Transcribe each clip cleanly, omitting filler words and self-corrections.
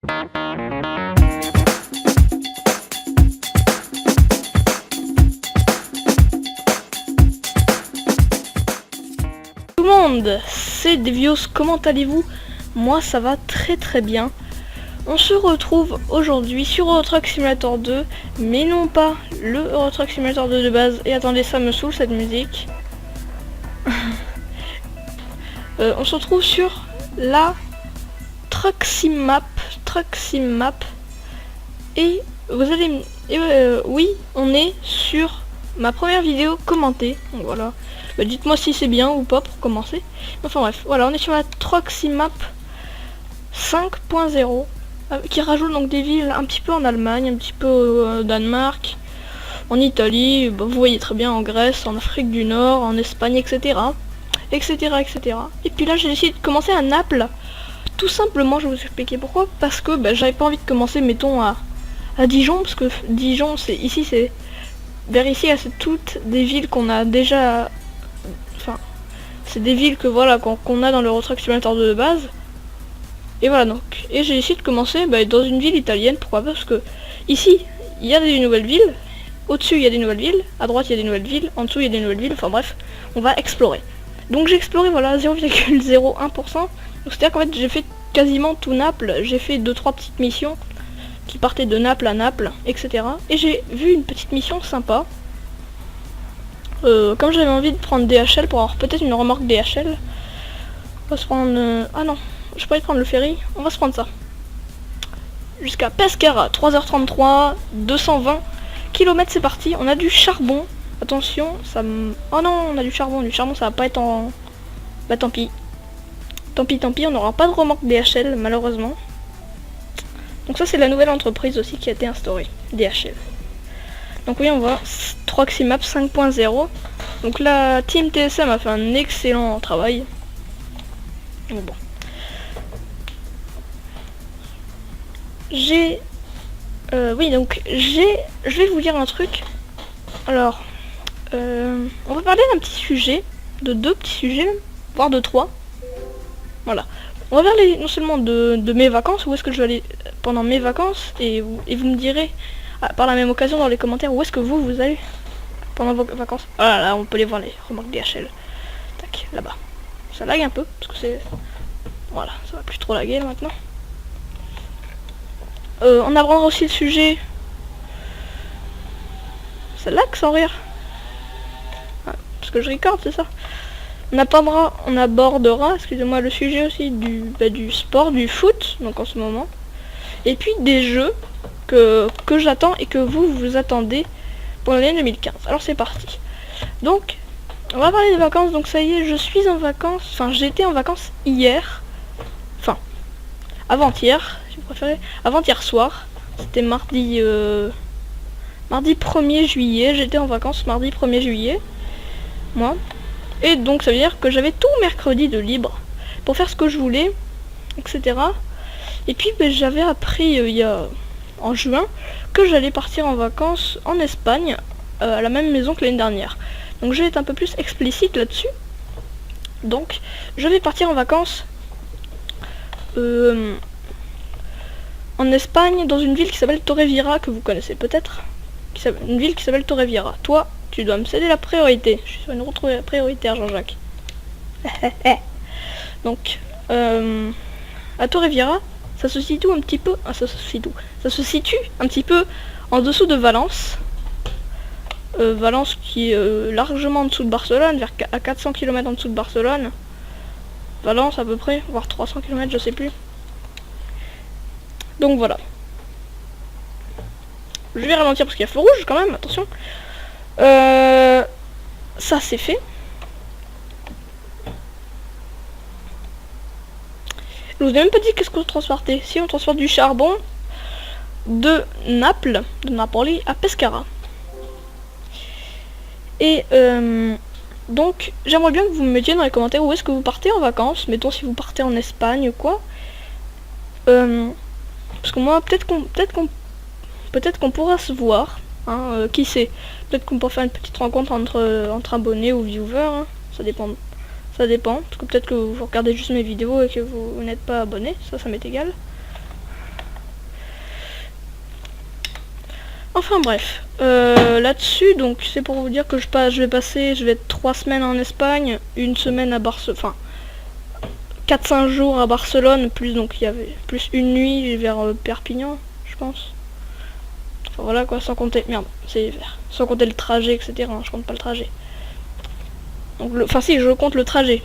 Tout le monde, c'est Devios, comment allez-vous? Moi ça va très bien. On se retrouve aujourd'hui sur Euro Truck Simulator 2, mais non pas le Euro Truck Simulator 2 de base. Et attendez, ça me saoule cette musique. On se retrouve sur la Truck Sim Map. Et vous allez oui, on est sur ma première vidéo commentée. Donc voilà. Bah, dites-moi si c'est bien ou pas pour commencer. Enfin bref, voilà, on est sur la Truck Sim Map 5.0 qui rajoute donc des villes un petit peu en Allemagne, un petit peu au Danemark, en Italie, bah, vous voyez très bien, en Grèce, en Afrique du Nord, en Espagne, etc. Et puis là j'ai décidé de commencer à Naples. Tout simplement, je vais vous expliquer pourquoi. Parce que bah, j'avais pas envie de commencer, mettons, à Dijon, parce que Dijon, c'est vers ici, c'est toutes des villes qu'on a déjà. Enfin, c'est des villes que voilà qu'on a dans le Euro Truck Simulator de base. Et voilà donc. Et j'ai décidé de commencer dans une ville italienne. Pourquoi pas? Parce que ici, il y a des nouvelles villes. Au-dessus, il y a des nouvelles villes. À droite, il y a des nouvelles villes. En dessous, il y a des nouvelles villes. Enfin bref, on va explorer. Donc j'ai exploré voilà 0,01%. Donc c'est-à-dire qu'en fait j'ai fait quasiment tout Naples. J'ai fait 2-3 petites missions qui partaient de Naples à Naples, etc. Et j'ai vu une petite mission sympa. Comme j'avais envie de prendre DHL pour avoir peut-être une remorque DHL, on va se prendre... ah non, je peux pas prendre le ferry, on va se prendre ça. Jusqu'à Pescara, 3h33, 220 km, c'est parti. On a du charbon, attention, ça me... Oh non, on a du charbon ça va pas être en... Bah tant pis. Tant pis, on n'aura pas de remorque DHL malheureusement. Donc ça c'est la nouvelle entreprise aussi qui a été instaurée, DHL. Donc oui, on voit Truck Sim Map 5.0. Donc la team TSM a fait un excellent travail. Donc bon. Oui, donc je vais vous dire un truc. Alors, on va parler d'un petit sujet, de 2 petits sujets, voire de 3. Voilà. On va parler non seulement de mes vacances, où est-ce que je vais aller pendant mes vacances, et vous me direz par la même occasion dans les commentaires où est-ce que vous allez pendant vos vacances. Voilà, là on peut les voir les remorques DHL. Tac, là-bas. Ça lag un peu, parce que c'est... Voilà, ça va plus trop laguer là, maintenant. On abordera aussi le sujet... Ça lag sans rire. Ah, parce que je recorde, c'est ça. On abordera, excusez-moi, le sujet aussi du sport, du foot, donc en ce moment. Et puis des jeux que j'attends et que vous attendez pour l'année 2015. Alors c'est parti. Donc, on va parler des vacances. Donc ça y est, je suis en vacances. Enfin, j'étais en vacances hier. Enfin, avant-hier, si vous préférez. Avant-hier soir. C'était mardi 1er juillet. J'étais en vacances mardi 1er juillet. Moi. Et donc ça veut dire que j'avais tout mercredi de libre pour faire ce que je voulais, etc. Et puis j'avais appris en juin que j'allais partir en vacances en Espagne à la même maison que l'année dernière. Donc je vais être un peu plus explicite là-dessus. Donc je vais partir en vacances en Espagne dans une ville qui s'appelle Torrevieja, que vous connaissez peut-être. Une ville qui s'appelle Torrevieja. Toi, tu dois me céder la priorité. Je suis sur une route prioritaire, Jean-Jacques. Donc, à Torrevieja, ça se situe un petit peu... ça se situe un petit peu en dessous de Valence. Valence qui est largement en dessous de Barcelone, à 400 km en dessous de Barcelone. Valence à peu près, voire 300 km, je sais plus. Donc voilà. Je vais ralentir parce qu'il y a feu rouge quand même, attention. Ça c'est fait. Je vous ai même pas dit qu'est-ce qu'on transportait. Si on transporte du charbon de Napoli à Pescara. Et donc j'aimerais bien que vous me mettiez dans les commentaires où est-ce que vous partez en vacances. Mettons si vous partez en Espagne ou quoi. Parce que moi peut-être qu'on pourra se voir. Hein, qui sait, peut-être qu'on pourra faire une petite rencontre entre abonnés ou viewers, hein. Ça dépend, parce que peut-être que vous regardez juste mes vidéos et que vous n'êtes pas abonné, ça m'est égal. Enfin bref, là-dessus, donc c'est pour vous dire que je vais être 3 semaines en Espagne, une semaine à Barcelone, enfin 4-5 jours à Barcelone, plus donc il y avait plus une nuit vers Perpignan, je pense. Enfin voilà quoi, sans compter, merde, c'est vert, sans compter le trajet, etc. Hein, je compte pas le trajet. Donc enfin si, je compte le trajet.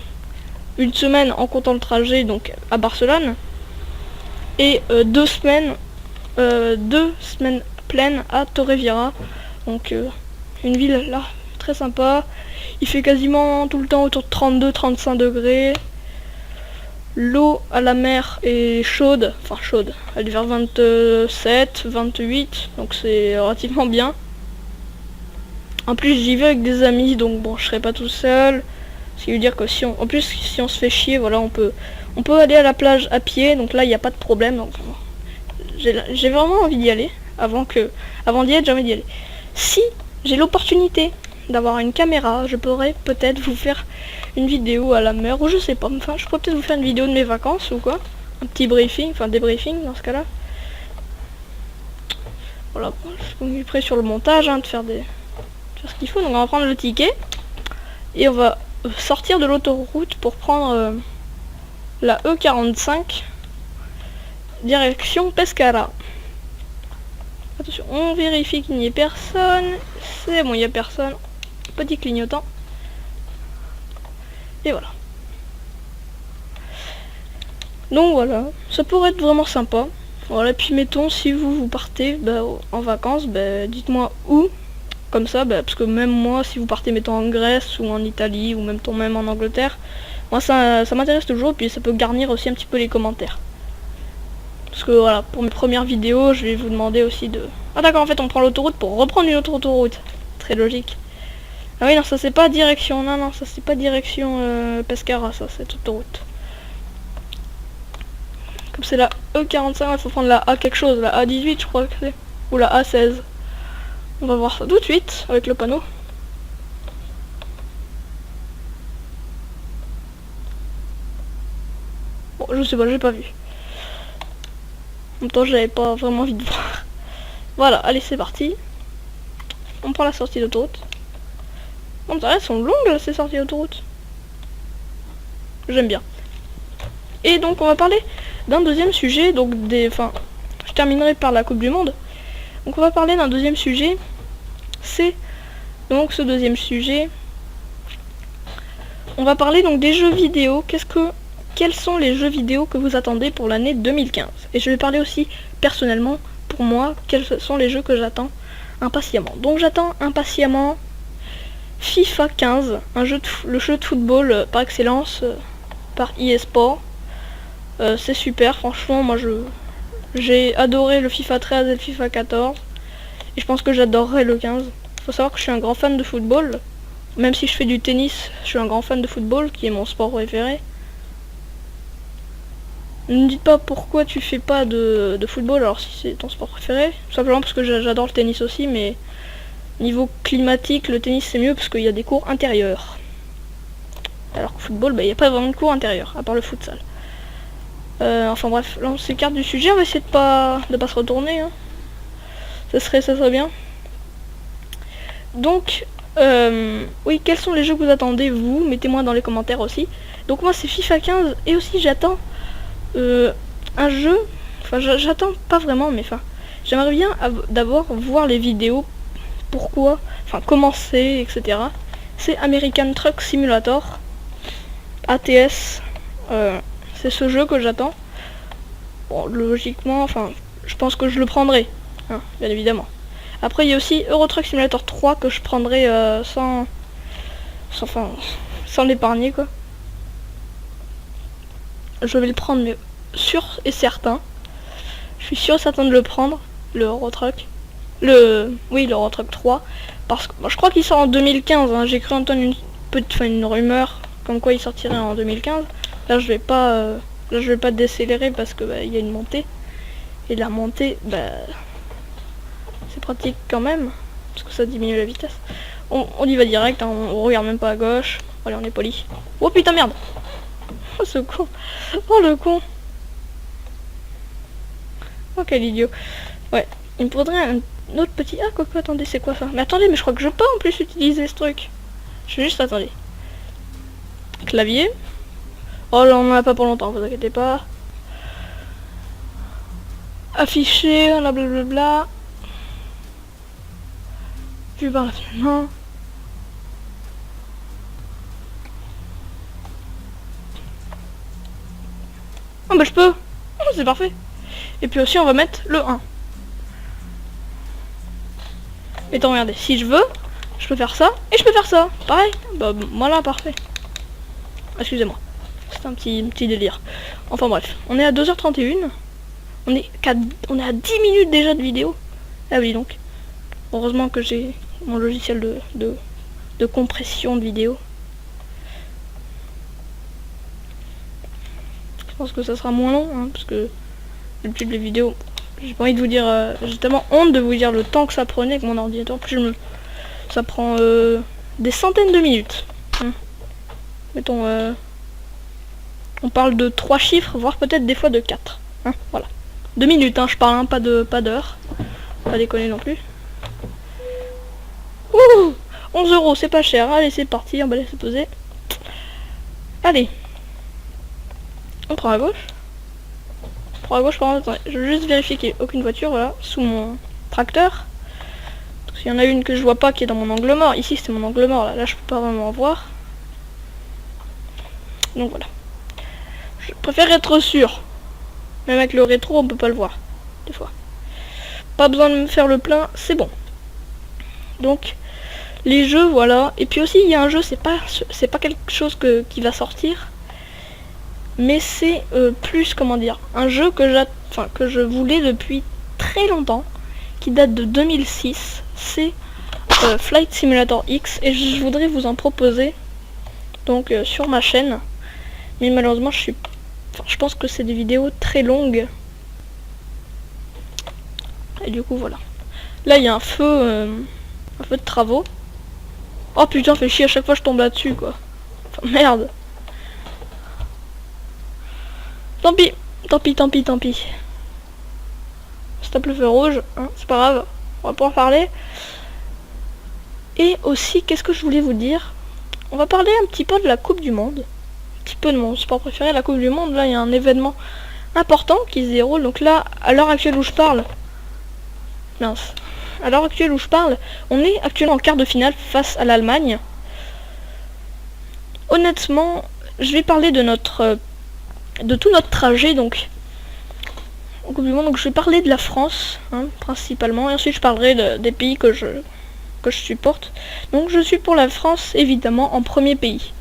Une semaine en comptant le trajet, donc à Barcelone, et 2 semaines, 2 semaines pleines à Torrevieja, donc une ville là très sympa. Il fait quasiment tout le temps autour de 32-35 degrés. L'eau à la mer est chaude, enfin chaude, elle est vers 27, 28, donc c'est relativement bien. En plus j'y vais avec des amis, donc bon je serai pas tout seul. Ce qui veut dire que si on se fait chier, voilà, on peut aller à la plage à pied, donc là il n'y a pas de problème. Donc j'ai vraiment envie d'y aller. Avant d'y être, j'ai envie d'y aller. Si j'ai l'opportunité d'avoir une caméra, je pourrais peut-être vous faire une vidéo à la mer, ou je sais pas, enfin je pourrais peut-être vous faire une vidéo de mes vacances ou quoi. Un petit briefing, enfin débriefing dans ce cas-là. Voilà, je suis prêt sur le montage, hein, de faire ce qu'il faut. Donc on va prendre le ticket et on va sortir de l'autoroute pour prendre la E45 direction Pescara. Attention, on vérifie qu'il n'y ait personne. C'est bon, il n'y a personne. Petit clignotant. Et voilà. Donc voilà, ça pourrait être vraiment sympa. Voilà, puis mettons, si vous partez en vacances, dites-moi où. Comme ça, parce que même moi, si vous partez, mettons, en Grèce ou en Italie, ou même en Angleterre, moi ça m'intéresse toujours, puis ça peut garnir aussi un petit peu les commentaires. Parce que voilà, pour mes premières vidéos, je vais vous demander aussi de... Ah d'accord, en fait on prend l'autoroute pour reprendre une autre autoroute. Très logique. Ah oui, non, ça c'est pas direction, non, ça c'est pas direction Pescara, ça, cette autoroute. Comme c'est la E45, il faut prendre la A quelque chose, la A18 je crois que c'est. Ou la A16. On va voir ça tout de suite, avec le panneau. Bon, je sais pas, j'ai pas vu. En même temps, j'avais pas vraiment envie de voir. Voilà, allez, c'est parti. On prend la sortie d'autoroute. Bon, elles sont longues, là, ces sorties d'autoroute. J'aime bien. Et donc, on va parler d'un deuxième sujet. Donc, je terminerai par la Coupe du Monde. Donc, on va parler d'un deuxième sujet. C'est donc ce deuxième sujet. On va parler donc des jeux vidéo. Quels sont les jeux vidéo que vous attendez pour l'année 2015? Et je vais parler aussi personnellement, pour moi, quels sont les jeux que j'attends impatiemment. Donc j'attends impatiemment FIFA 15, le jeu de football par excellence, par eSport. C'est super, franchement, moi j'ai adoré le FIFA 13 et le FIFA 14. Et je pense que j'adorerais le 15. Faut savoir que je suis un grand fan de football. Même si je fais du tennis, je suis un grand fan de football, qui est mon sport préféré. Ne me dites pas pourquoi tu fais pas de football alors si c'est ton sport préféré. Tout simplement parce que j'adore le tennis aussi, mais niveau climatique, le tennis c'est mieux parce qu'il y a des cours intérieurs. Alors que le football, il n'y a pas vraiment de cours intérieurs, à part le futsal. Enfin bref, là on s'écarte du sujet, on va essayer de pas se retourner. Hein. Ça serait bien. Donc, oui, quels sont les jeux que vous attendez, vous? Mettez-moi dans les commentaires aussi. Donc moi c'est FIFA 15 et aussi j'attends un jeu, enfin j'attends pas vraiment, mais enfin j'aimerais bien d'abord voir les vidéos, pourquoi, enfin comment c'est, etc. C'est American Truck Simulator, ATS, c'est ce jeu que j'attends. Bon, logiquement, enfin je pense que je le prendrai, hein, bien évidemment. Après il y a aussi Euro Truck Simulator 3 que je prendrai sans l'épargner quoi. Je vais le prendre, mais sûr et certain. Je suis sûr et certain de le prendre, le Euro Truck. Oui, le Euro Truck 3. Parce que je crois qu'il sort en 2015. Hein. J'ai cru entendre une rumeur comme quoi il sortirait en 2015. Là, je vais pas décélérer parce que il y a une montée. Et la montée, c'est pratique quand même. Parce que ça diminue la vitesse. On y va direct, hein, on regarde même pas à gauche. Allez, on est poli. Oh putain, merde! Oh ce con. Oh le con. Oh quel idiot. Ouais, il me faudrait autre petit... Ah, quoi, attendez, c'est quoi ça? Mais attendez, mais je crois que je peux en plus utiliser ce truc. Je vais juste, attendez. Clavier. Oh là, on en a pas pour longtemps, vous inquiétez pas. Afficher, la blablabla. Vu par la finalement. Oh bah je peux. Oh, c'est parfait. Et puis aussi on va mettre le 1. Et attends, regardez, si je veux, je peux faire ça et je peux faire ça. Pareil. Bah voilà, parfait. Excusez-moi. C'est un petit délire. Enfin bref, on est à 2h31. On est à 10 minutes déjà de vidéo. Ah oui donc. Heureusement que j'ai mon logiciel de compression de vidéo. Je pense que ça sera moins long, hein, parce que d'habitude les vidéos, j'ai pas envie de vous dire, j'ai tellement honte de vous dire le temps que ça prenait avec mon ordinateur. Plus ça prend des centaines de minutes. Hein. Mettons, on parle de 3 chiffres, voire peut-être des fois de 4. Hein, voilà. 2 minutes, hein, je parle, hein, pas d'heure. Pas déconner non plus. Ouh, 11 €, c'est pas cher. Allez, c'est parti, on va laisser poser. Allez. On prend à gauche. On prend à gauche, par contre, attendez, je veux juste vérifier qu'il n'y ait aucune voiture, voilà, sous mon tracteur. S'il y en a une que je vois pas qui est dans mon angle mort. Ici, c'est mon angle mort, là je peux pas vraiment en voir. Donc voilà. Je préfère être sûr. Même avec le rétro, on peut pas le voir. Des fois. Pas besoin de me faire le plein, c'est bon. Donc, les jeux, voilà. Et puis aussi, il y a un jeu, c'est pas quelque chose qui va sortir. Mais c'est plus, comment dire, un jeu que je voulais depuis très longtemps, qui date de 2006. C'est Flight Simulator X, et je voudrais vous en proposer donc sur ma chaîne. Mais malheureusement, je pense que c'est des vidéos très longues. Et du coup, voilà. Là, il y a un feu de travaux. Oh putain, fait chier, à chaque fois je tombe là-dessus, quoi. Enfin, merde. Tant pis, tant pis, tant pis, tant pis. Je tape le feu rouge, hein, c'est pas grave. On va pouvoir parler. Et aussi, qu'est-ce que je voulais vous dire? On va parler un petit peu de la Coupe du Monde. Un petit peu de mon sport préféré, la Coupe du Monde. Là, il y a un événement important qui se déroule. Donc là, à l'heure actuelle où je parle... Mince. À l'heure actuelle où je parle, on est actuellement en quart de finale face à l'Allemagne. Honnêtement, je vais parler de tout notre trajet donc en Coupe du Monde. Donc je vais parler de la France, hein, principalement, et ensuite je parlerai des pays que je supporte. Donc je suis pour la France évidemment en premier pays.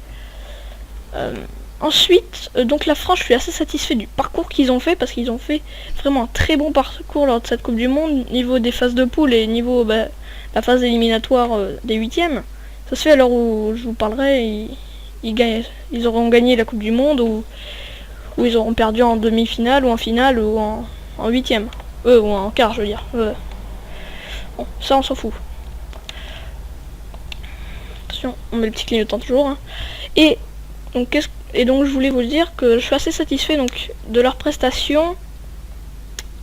Ensuite, donc la France, je suis assez satisfait du parcours qu'ils ont fait, parce qu'ils ont fait vraiment un très bon parcours lors de cette Coupe du Monde, niveau des phases de poule et niveau la phase éliminatoire des huitièmes. Ça se fait à l'heure où je vous parlerai, ils auront gagné la Coupe du Monde, ou ils auront perdu en demi-finale, ou en finale, ou en huitième. Ou en quart, je veux dire. Bon, ça on s'en fout. Attention, on met le petit clignotant toujours. Hein. Et donc je voulais vous dire que je suis assez satisfait donc de leur prestation,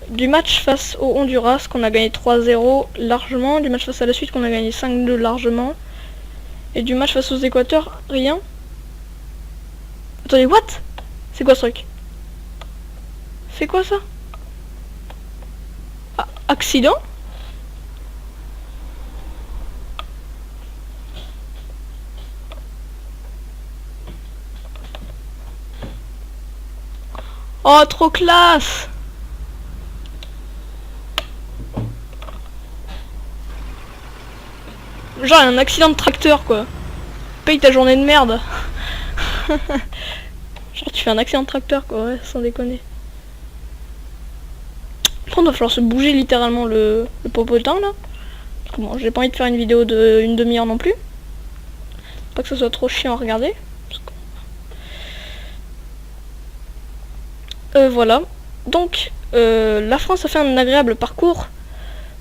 du match face au Honduras qu'on a gagné 3-0 largement, du match face à la Suisse qu'on a gagné 5-2 largement, et du match face aux Équateurs, rien. Attendez, what? C'est quoi ce truc? C'est quoi ça? Ah, accident? Oh, trop classe! Genre un accident de tracteur quoi. Paye ta journée de merde. Genre tu fais un accident de tracteur quoi, ouais, sans déconner. Après on va falloir se bouger littéralement le popotin là. Parce que bon, j'ai pas envie de faire une vidéo de une demi-heure non plus. Pas que ce soit trop chiant à regarder. Voilà. Donc la France a fait un agréable parcours.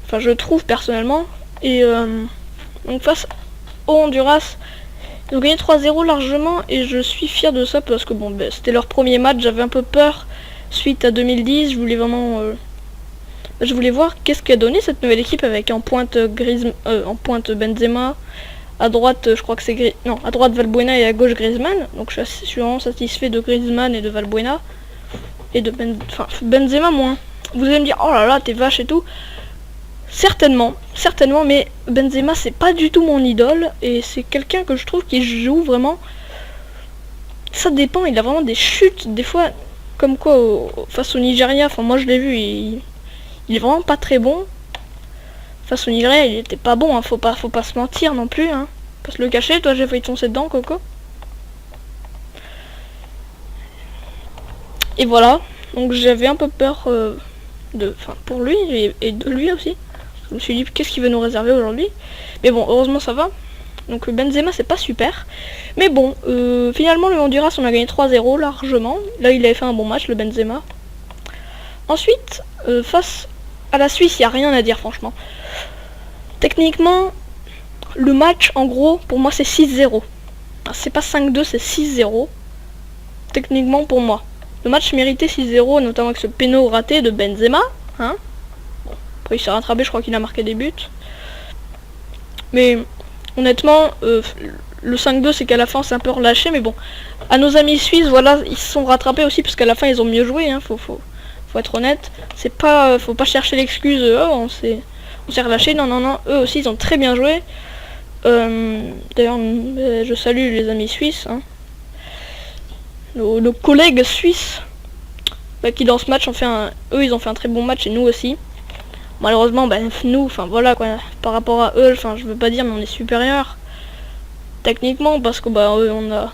Enfin je trouve personnellement. Et donc face au Honduras, ils ont gagné 3-0 largement et je suis fier de ça parce que bon, c'était leur premier match, j'avais un peu peur suite à 2010, je voulais vraiment Je voulais voir qu'est-ce qu'a donné cette nouvelle équipe avec en pointe en pointe Benzema, à droite je crois que c'est non, à droite Valbuena et à gauche Griezmann. Donc je suis vraiment satisfait de Griezmann et de Valbuena et de Benzema moins. Vous allez me dire oh là là t'es vache et tout. Certainement, mais Benzema c'est pas du tout mon idole et c'est quelqu'un que je trouve qui joue vraiment. Ça dépend, il a vraiment des chutes des fois comme quoi face au Nigeria. Enfin moi je l'ai vu, il est vraiment pas très bon. Face au Nigeria, il était pas bon, hein. Faut pas se mentir non plus, hein. Pas se le cacher, toi j'ai failli foncer dedans, Coco. Et voilà, donc j'avais un peu peur pour lui et de lui aussi. Je me suis dit qu'est-ce qu'il veut nous réserver aujourd'hui. Mais bon, heureusement ça va. Donc Benzema c'est pas super. Mais bon, finalement le Honduras on a gagné 3-0 largement. Là il avait fait un bon match le Benzema. Ensuite, face à la Suisse, il n'y a rien à dire franchement. Techniquement, le match en gros pour moi c'est 6-0. C'est pas 5-2, c'est 6-0. Techniquement pour moi. Le match méritait 6-0, notamment avec ce péno raté de Benzema. Hein, bon, après il s'est rattrapé, je crois qu'il a marqué des buts. Mais honnêtement, le 5-2 c'est qu'à la fin c'est un peu relâché. Mais bon, à nos amis suisses, voilà, ils se sont rattrapés aussi parce qu'à la fin ils ont mieux joué. Hein, faut être honnête. C'est pas, faut pas chercher l'excuse. Oh, on s'est relâché. Non, eux aussi ils ont très bien joué. D'ailleurs, je salue les amis suisses. Hein. Nos collègues suisses qui dans ce match ont fait eux ils ont fait un très bon match et nous aussi. Malheureusement nous, enfin voilà quoi, par rapport à eux, enfin je veux pas dire mais on est supérieur techniquement parce que on a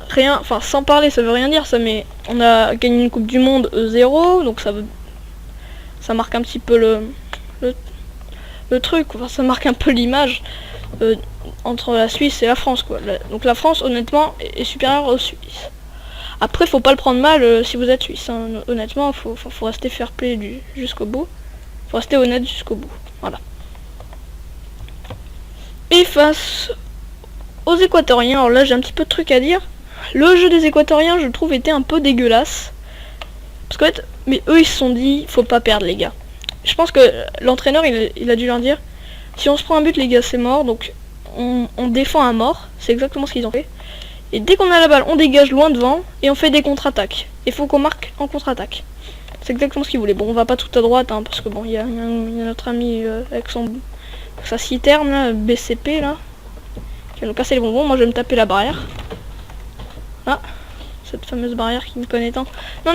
rien, enfin sans parler ça veut rien dire ça, mais on a gagné une coupe du monde 0, donc ça marque un petit peu le truc, enfin, ça marque un peu l'image entre la Suisse et la France quoi. Donc la France honnêtement est supérieure aux Suisses. Après faut pas le prendre mal si vous êtes suisse, hein. Honnêtement faut rester fair play jusqu'au bout. Faut rester honnête jusqu'au bout. Voilà. Et face aux Équatoriens, alors là j'ai un petit peu de trucs à dire. Le jeu des Équatoriens je trouve était un peu dégueulasse. Parce qu'en fait, mais eux ils se sont dit faut pas perdre les gars. Je pense que l'entraîneur il a dû leur dire si on se prend un but les gars c'est mort, donc on défend à mort. C'est exactement ce qu'ils ont fait. Et dès qu'on a la balle, on dégage loin devant et on fait des contre-attaques. Il faut qu'on marque en contre-attaque. C'est exactement ce qu'ils voulaient. Bon, on va pas tout à droite, hein, parce que bon, il y a notre ami avec sa citerne, là, BCP, là, qui va nous casser les bonbons. Moi, je vais me taper la barrière. Ah, cette fameuse barrière qui me connaît tant. Non,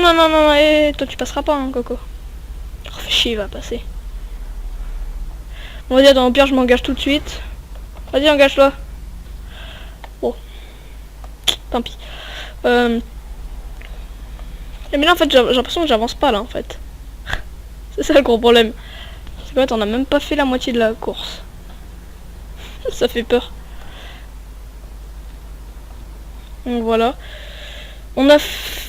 toi, tu passeras pas, hein, Coco. Oh, fais chier, il va passer. On va dire, dans le pire, je m'engage tout de suite. Vas-y, engage-toi. Tant pis. Mais là en fait j'ai l'impression que j'avance pas là en fait. C'est ça le gros problème. C'est qu'en fait on a même pas fait la moitié de la course. Ça fait peur. Donc voilà.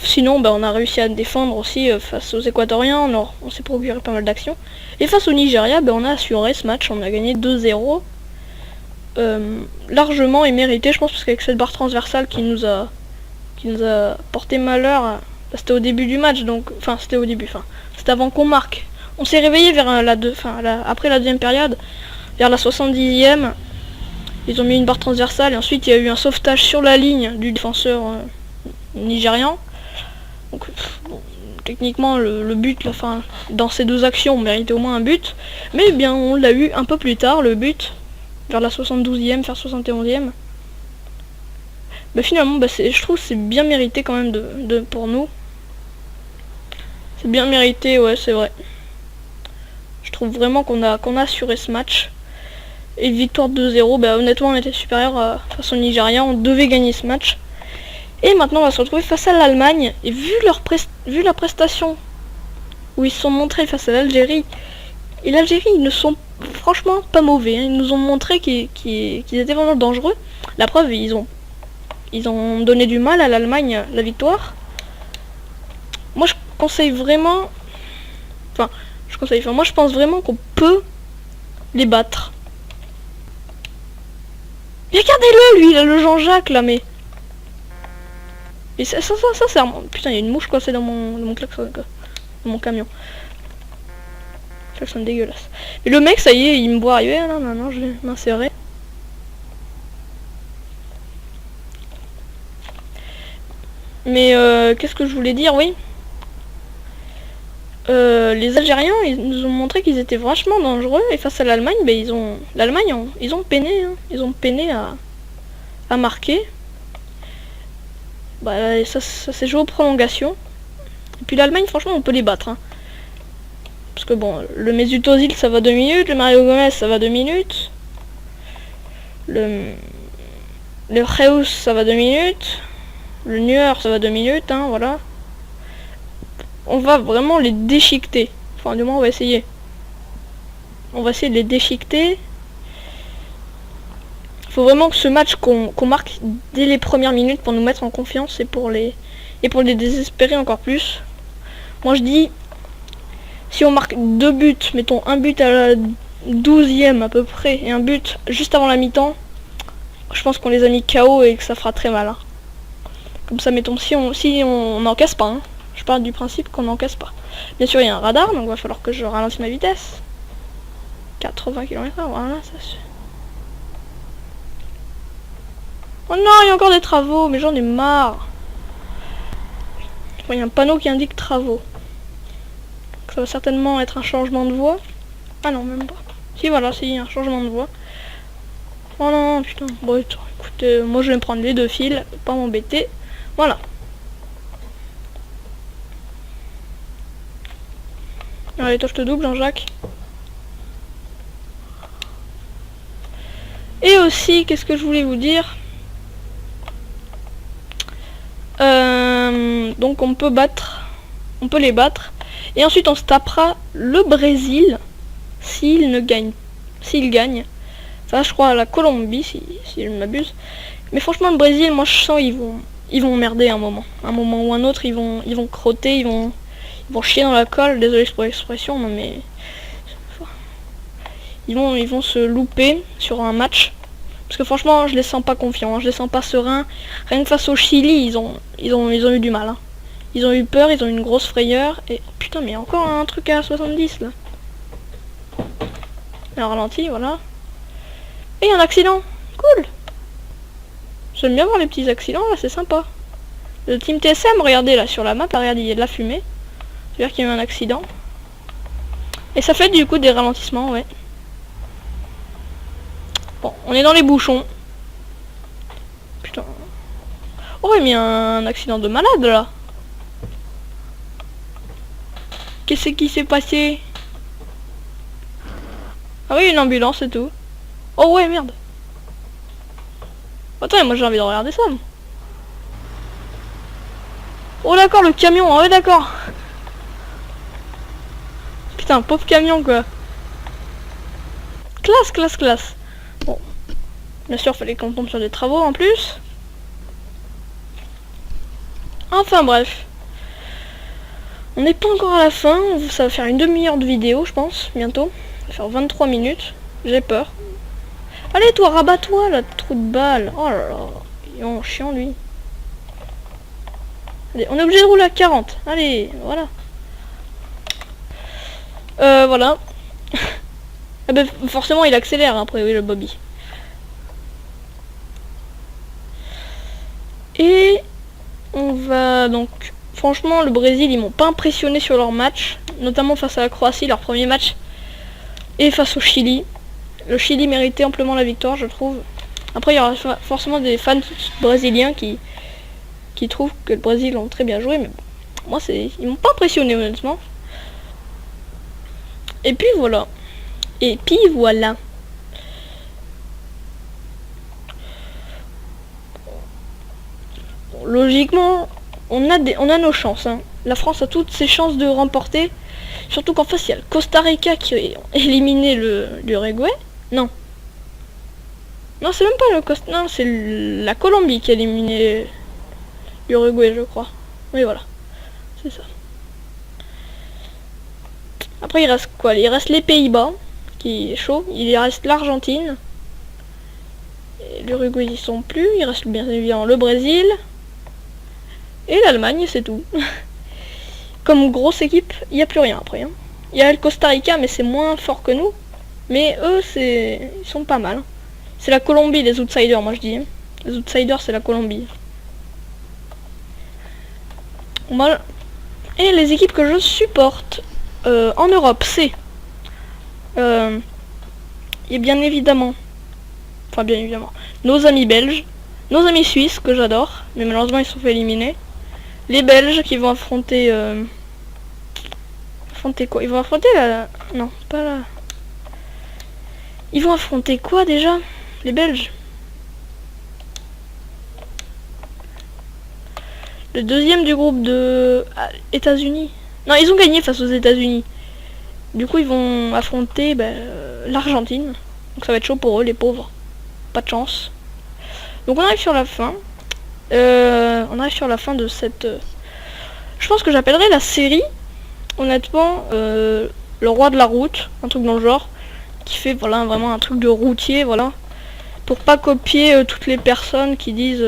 Sinon on a réussi à défendre aussi face aux Équatoriens. On s'est procuré pas mal d'actions. Et face au Nigeria on a assuré ce match. On a gagné 2-0. Largement et mérité je pense parce qu'avec cette barre transversale qui nous a porté malheur, c'était au début du match donc c'était avant qu'on marque. On s'est réveillé vers après la deuxième période, vers la 70e. Ils ont mis une barre transversale et ensuite il y a eu un sauvetage sur la ligne du défenseur nigérian. Donc bon, techniquement le but dans ces deux actions on méritait au moins un but, mais bien on l'a eu un peu plus tard le but. Vers la 72e, vers 71e. Finalement, je trouve que c'est bien mérité quand même pour nous. C'est bien mérité, ouais, c'est vrai. Je trouve vraiment qu'on a assuré ce match. Et victoire 2-0, honnêtement, on était supérieur face au Nigeria. On devait gagner ce match. Et maintenant, on va se retrouver face à l'Allemagne. Et vu la prestation où ils se sont montrés face à l'Algérie, et l'Algérie, ils ne sont franchement pas mauvais, hein. Ils nous ont montré qu'ils étaient vraiment dangereux. La preuve, ils ont donné du mal à l'Allemagne la victoire. Moi je conseille vraiment, moi je pense vraiment qu'on peut les battre. Mais regardez-le, lui, il a le Jean-Jacques là, mais et ça c'est putain, il y a une mouche coincée dans mon klaxon, dans mon camion. Ça sonne dégueulasse. Et le mec, ça y est, il me voit arriver. Là, maintenant, je vais m'insérer. Mais qu'est-ce que je voulais dire, oui. Les Algériens, ils nous ont montré qu'ils étaient vachement dangereux. Et face à l'Allemagne, ben, ils ont peiné. Hein. Ils ont peiné à marquer. Bah, ça s'est joué aux prolongations. Et puis l'Allemagne, franchement, on peut les battre. Hein. Parce que bon, le Mesut Özil, ça va 2 minutes. Le Mario Gomez, ça va 2 minutes. Le Reus, ça va 2 minutes. Le Neuer, ça va 2 minutes, hein, voilà. On va vraiment les déchiqueter. Enfin, du moins, on va essayer. On va essayer de les déchiqueter. Il faut vraiment que ce match qu'on marque dès les premières minutes pour nous mettre en confiance et pour les désespérer encore plus. Moi, je dis, si on marque 2 buts, mettons un but à la 12e à peu près et un but juste avant la mi-temps, je pense qu'on les a mis KO et que ça fera très mal. Hein. Comme ça, mettons, si on n'encaisse pas, hein. Je parle du principe qu'on n'encaisse pas. Bien sûr, il y a un radar, donc il va falloir que je ralentisse ma vitesse. 80 km/h, voilà, ça se... Oh non, il y a encore des travaux, mais j'en ai marre. Il y a un panneau qui indique travaux. Ça va certainement être un changement de voie. Ah non, même pas. Si, voilà, si, il y a un changement de voie. Oh non, putain. Bon, écoutez, moi je vais me prendre les 2 fils, pas m'embêter. Voilà. Allez, toi je te double, Jean-Jacques. Et aussi, qu'est-ce que je voulais vous dire? Donc on peut les battre. Et ensuite on se tapera le Brésil s'il gagne. Enfin, je crois à la Colombie, si je ne m'abuse. Mais franchement, le Brésil, moi je sens ils vont merder un moment. Un moment ou un autre, ils vont crotter, ils vont chier dans la colle. Désolé pour l'expression, non mais ils vont se louper sur un match. Parce que franchement, je les sens pas confiants, hein, je les sens pas sereins. Rien que face au Chili, ils ont eu du mal. Hein. Ils ont eu peur, ils ont eu une grosse frayeur. Et putain, mais encore un truc à 70 là. Alors ralenti, voilà. Et un accident, cool. J'aime bien voir les petits accidents là, c'est sympa. Le team TSM, regardez là sur la map, là, regardez, il y a de la fumée. C'est-à-dire qu'il y a eu un accident. Et ça fait du coup des ralentissements, ouais. Bon, on est dans les bouchons. Putain. Oh, il y a un accident de malade là. Qu'est-ce qui s'est passé? Ah oui, une ambulance et tout. Oh ouais, merde. Attends, moi j'ai envie de regarder ça. Moi. Oh d'accord, le camion, ah ouais d'accord. Putain, pauvre camion quoi. Classe. Bon. Bien sûr, fallait qu'on tombe sur des travaux en plus. Enfin bref. On n'est pas encore à la fin. Ça va faire une demi-heure de vidéo, je pense, bientôt. Ça va faire 23 minutes. J'ai peur. Allez, toi, rabat-toi, là, trou de balle. Oh là là. Il est chiant, lui. Allez, on est obligé de rouler à 40. Allez, voilà. Voilà. Ah ben, forcément, il accélère après, oui, le Bobby. Et on va donc... Franchement, le Brésil, ils m'ont pas impressionné sur leur match. Notamment face à la Croatie, leur premier match. Et face au Chili. Le Chili méritait amplement la victoire, je trouve. Après, il y aura forcément des fans brésiliens qui trouvent que le Brésil ont très bien joué. Mais moi, ils m'ont pas impressionné, honnêtement. Et puis voilà. Logiquement, on a nos chances. Hein. La France a toutes ses chances de remporter. Surtout qu'en face, il y a le Costa Rica qui a éliminé l'Uruguay. Non. Non, c'est même pas le Costa... Non, c'est la Colombie qui a éliminé l'Uruguay, je crois. Oui, voilà. C'est ça. Après, il reste quoi? Il reste les Pays-Bas, qui est chaud. Il reste l'Argentine. L'Uruguay, ils sont plus. Il reste bien évidemment le Brésil. Et l'Allemagne, c'est tout. Comme grosse équipe, il n'y a plus rien après. Hein. Il y a le Costa Rica, mais c'est moins fort que nous. Mais eux, ils sont pas mal. C'est la Colombie, les outsiders, moi je dis. Les outsiders, c'est la Colombie. Voilà. Et les équipes que je supporte en Europe, c'est... et bien évidemment... Enfin, bien évidemment. Nos amis belges. Nos amis suisses, que j'adore. Mais malheureusement, ils se sont fait éliminer. Les Belges qui vont affronter... affronter quoi? Ils vont affronter la... Non, pas la... Ils vont affronter quoi déjà? Les Belges. Le deuxième du groupe de États-Unis. Non, ils ont gagné face aux États-Unis. Du coup, ils vont affronter l'Argentine. Donc ça va être chaud pour eux, les pauvres. Pas de chance. Donc on arrive sur la fin. On arrive sur la fin de cette... Je pense que j'appellerai la série, honnêtement, le roi de la route. Un truc dans le genre. Qui fait, voilà, vraiment un truc de routier, voilà. Pour pas copier toutes les personnes qui disent...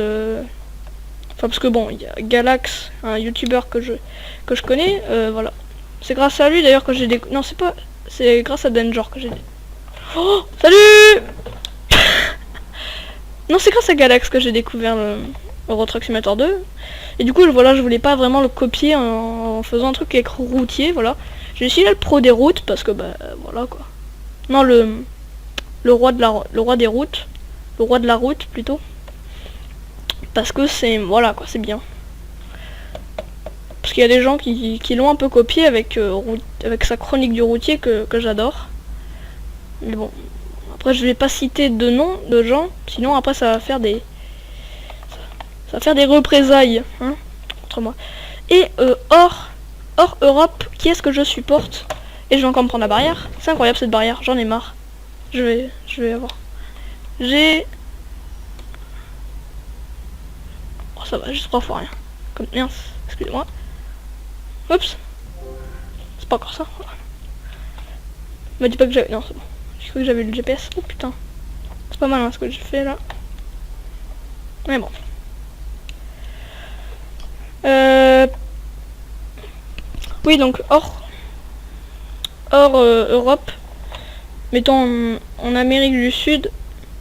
Enfin, parce que bon, il y a Galax, un youtubeur que je connais, voilà. C'est grâce à lui d'ailleurs que j'ai des... Non, c'est pas... C'est grâce à Danger que j'ai des... Oh, salut. Non, c'est grâce à Galax que j'ai découvert le Euro Truck Simulator 2. Et du coup, voilà, je voulais pas vraiment le copier en faisant un truc avec routier, voilà. J'ai essayé le pro des routes, parce que, voilà, quoi. Non, le roi des routes. Le roi de la route, plutôt. Parce que c'est... Voilà, quoi, c'est bien. Parce qu'il y a des gens qui l'ont un peu copié avec sa chronique du routier que j'adore. Mais bon, après je vais pas citer de noms de gens, sinon après ça va faire des représailles, hein, contre moi. Et hors Europe, qui est-ce que je supporte? Et je vais encore me prendre la barrière. C'est incroyable cette barrière, j'en ai marre. Je vais avoir. Oh, ça va, juste 3 fois rien. Comme mince, excusez-moi. Oups. C'est pas encore ça. Voilà. Me dis pas que j'avais... Non, c'est bon. J'ai cru que j'avais le GPS. Oh putain. C'est pas mal hein, ce que j'ai fait là. Mais bon. Oui, donc hors Europe. Mettons en Amérique du Sud.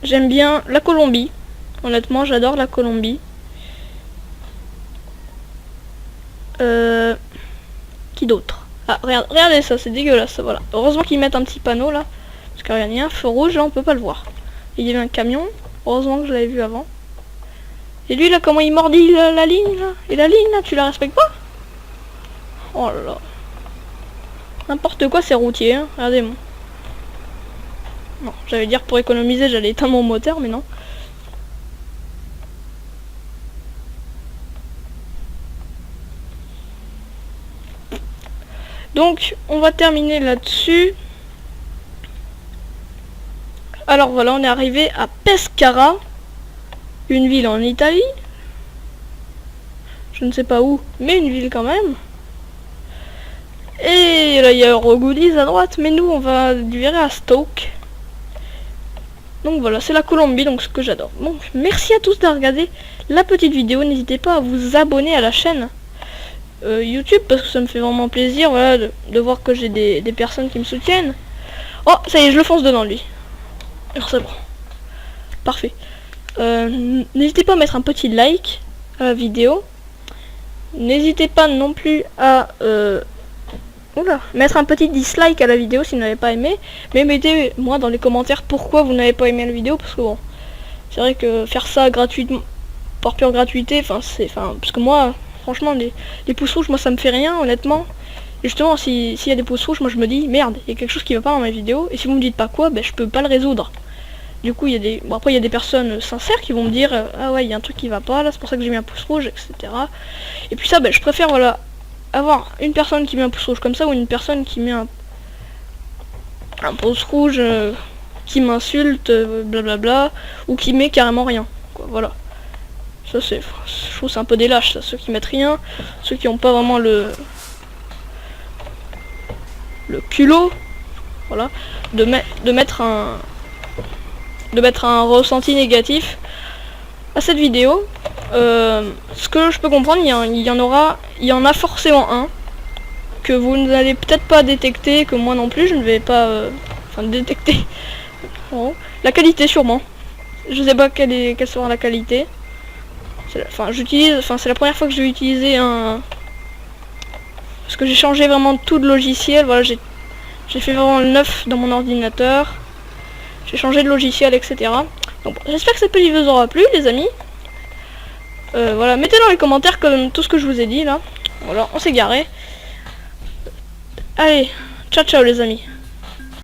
J'aime bien la Colombie. Honnêtement, j'adore la Colombie. Qui d'autre? Ah, regardez ça, c'est dégueulasse, ça, voilà. Heureusement qu'ils mettent un petit panneau là. Parce qu'il y a un feu rouge, là, on peut pas le voir. Il y avait un camion. Heureusement que je l'avais vu avant. Et lui, là, comment il mordit la ligne, là? Et la ligne, là, tu la respectes pas? Oh là là. N'importe quoi, c'est routier, hein. Regardez-moi. Non, j'allais dire pour économiser, j'allais éteindre mon moteur, mais non. Donc, on va terminer là-dessus. Alors voilà, on est arrivé à Pescara, une ville en Italie. Je ne sais pas où, mais une ville quand même. Et là, il y a Eurogoodies à droite, mais nous, on va virer à Stoke. Donc voilà, c'est la Colombie, donc ce que j'adore. Bon, merci à tous d'avoir regardé la petite vidéo. N'hésitez pas à vous abonner à la chaîne YouTube, parce que ça me fait vraiment plaisir, voilà, de voir que j'ai des personnes qui me soutiennent. Oh, ça y est, je le fonce dedans, lui. Alors c'est bon. Parfait. N'hésitez pas à mettre un petit like à la vidéo. N'hésitez pas non plus à mettre un petit dislike à la vidéo si vous n'avez pas aimé. Mais mettez-moi dans les commentaires pourquoi vous n'avez pas aimé la vidéo. Parce que bon, c'est vrai que faire ça gratuitement, par pure gratuité, parce que moi, franchement, les pouces rouges, moi ça me fait rien, honnêtement. Et justement, s'il y a des pouces rouges, moi je me dis, merde, il y a quelque chose qui va pas dans ma vidéo. Et si vous me dites pas quoi, je peux pas le résoudre. Du coup, il y a des... Bon, après, il y a des personnes sincères qui vont me dire ah ouais, il y a un truc qui va pas, là, c'est pour ça que j'ai mis un pouce rouge, etc. Et puis ça, je préfère, voilà, avoir une personne qui met un pouce rouge comme ça, ou une personne qui met un pouce rouge qui m'insulte, blablabla, ou qui met carrément rien, quoi, voilà. Ça, je trouve c'est un peu des lâches, ça, ceux qui mettent rien, ceux qui ont pas vraiment le culot, voilà, de mettre un ressenti négatif à cette vidéo. Ce que je peux comprendre, il y en a forcément un que vous n'allez peut-être pas détecter, que moi non plus je ne vais pas enfin détecter. Bon. La qualité sûrement. Je sais pas quelle sera la qualité. Enfin c'est la première fois que je vais utiliser un. Parce que j'ai changé vraiment tout de logiciel. Voilà, j'ai fait vraiment le neuf dans mon ordinateur. J'ai changé de logiciel, etc. Donc j'espère que cette petite vidéo vous aura plu, les amis. Voilà, mettez dans les commentaires comme tout ce que je vous ai dit là. Voilà, on s'est garé. Allez, ciao ciao les amis.